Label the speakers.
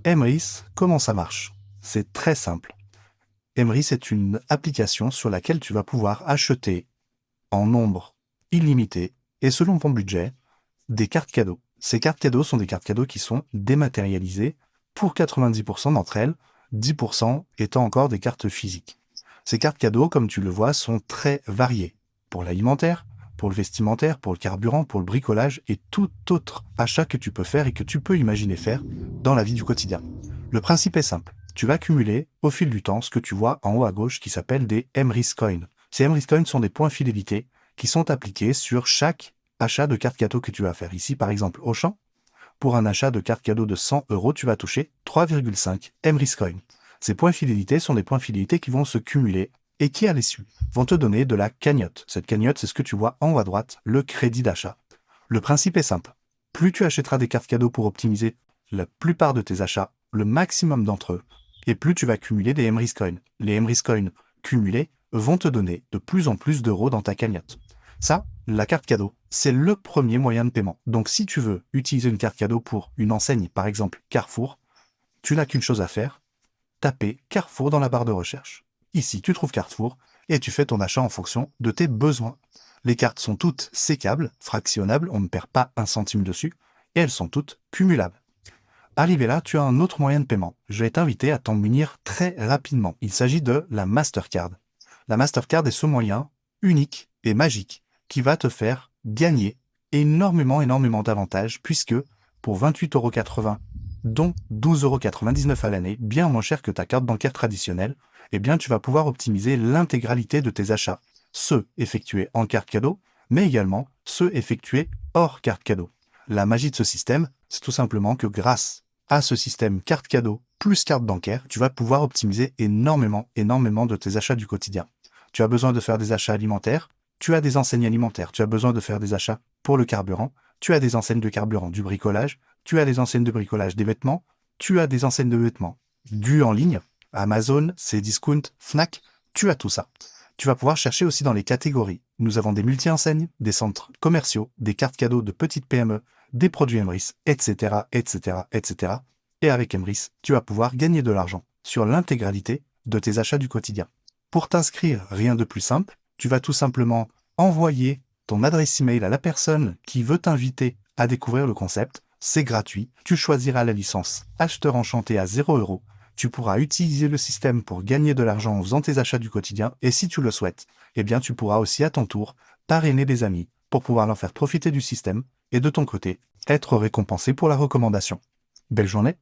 Speaker 1: Emrys, comment ça marche? C'est très simple. Emrys est une application sur laquelle tu vas pouvoir acheter en nombre illimité et selon ton budget des cartes cadeaux. Ces cartes cadeaux sont des cartes cadeaux qui sont dématérialisées pour 90% d'entre elles, 10% étant encore des cartes physiques. Ces cartes cadeaux, comme tu le vois, sont très variées. Pour l'alimentaire, pour le vestimentaire, pour le carburant, pour le bricolage et tout autre achat que tu peux faire et que tu peux imaginer faire dans la vie du quotidien. Le principe est simple. Tu vas cumuler au fil du temps ce que tu vois en haut à gauche qui s'appelle des Emrys Coins. Ces Emrys Coins sont des points fidélité qui sont appliqués sur chaque achat de carte cadeau que tu vas faire. Ici, par exemple, Auchan, pour un achat de carte cadeau de 100 €, tu vas toucher 3,5 Emrys Coins. Ces points fidélité sont des points fidélité qui vont se cumuler et qui, à l'issue, vont te donner de la cagnotte. Cette cagnotte, c'est ce que tu vois en haut à droite, le crédit d'achat. Le principe est simple. Plus tu achèteras des cartes cadeaux pour optimiser la plupart de tes achats, le maximum d'entre eux, et plus tu vas cumuler des Emrys Coins. Les Emrys Coins cumulés vont te donner de plus en plus d'euros dans ta cagnotte. Ça, la carte cadeau, c'est le premier moyen de paiement. Donc si tu veux utiliser une carte cadeau pour une enseigne, par exemple Carrefour, tu n'as qu'une chose à faire, taper Carrefour dans la barre de recherche. Ici, tu trouves Carrefour et tu fais ton achat en fonction de tes besoins. Les cartes sont toutes sécables, fractionnables, on ne perd pas un centime dessus, et elles sont toutes cumulables. Arrivé là, tu as un autre moyen de paiement. Je vais t'inviter à t'en munir très rapidement. Il s'agit de la Mastercard. La Mastercard est ce moyen unique et magique qui va te faire gagner énormément d'avantages puisque pour 28,80 €, dont 12,99 € à l'année, bien moins cher que ta carte bancaire traditionnelle, eh bien tu vas pouvoir optimiser l'intégralité de tes achats, ceux effectués en carte cadeau, mais également ceux effectués hors carte cadeau. La magie de ce système, c'est tout simplement que grâce à ce système carte cadeau plus carte bancaire, tu vas pouvoir optimiser énormément de tes achats du quotidien. Tu as besoin de faire des achats alimentaires, tu as des enseignes alimentaires, tu as besoin de faire des achats pour le carburant, tu as des enseignes de carburant, du bricolage, tu as des enseignes de bricolage, des vêtements, tu as des enseignes de vêtements, du en ligne, Amazon, Cdiscount, Fnac, tu as tout ça. Tu vas pouvoir chercher aussi dans les catégories. Nous avons des multi-enseignes, des centres commerciaux, des cartes cadeaux de petites PME, des produits Emrys, etc. Et avec Emrys, tu vas pouvoir gagner de l'argent sur l'intégralité de tes achats du quotidien. Pour t'inscrire, rien de plus simple, tu vas tout simplement envoyer ton adresse email à la personne qui veut t'inviter à découvrir le concept. C'est gratuit. Tu choisiras la licence acheteur enchanté à 0 €. Tu pourras utiliser le système pour gagner de l'argent en faisant tes achats du quotidien. Et si tu le souhaites, eh bien tu pourras aussi à ton tour parrainer des amis pour pouvoir leur faire profiter du système et de ton côté, être récompensé pour la recommandation. Belle journée!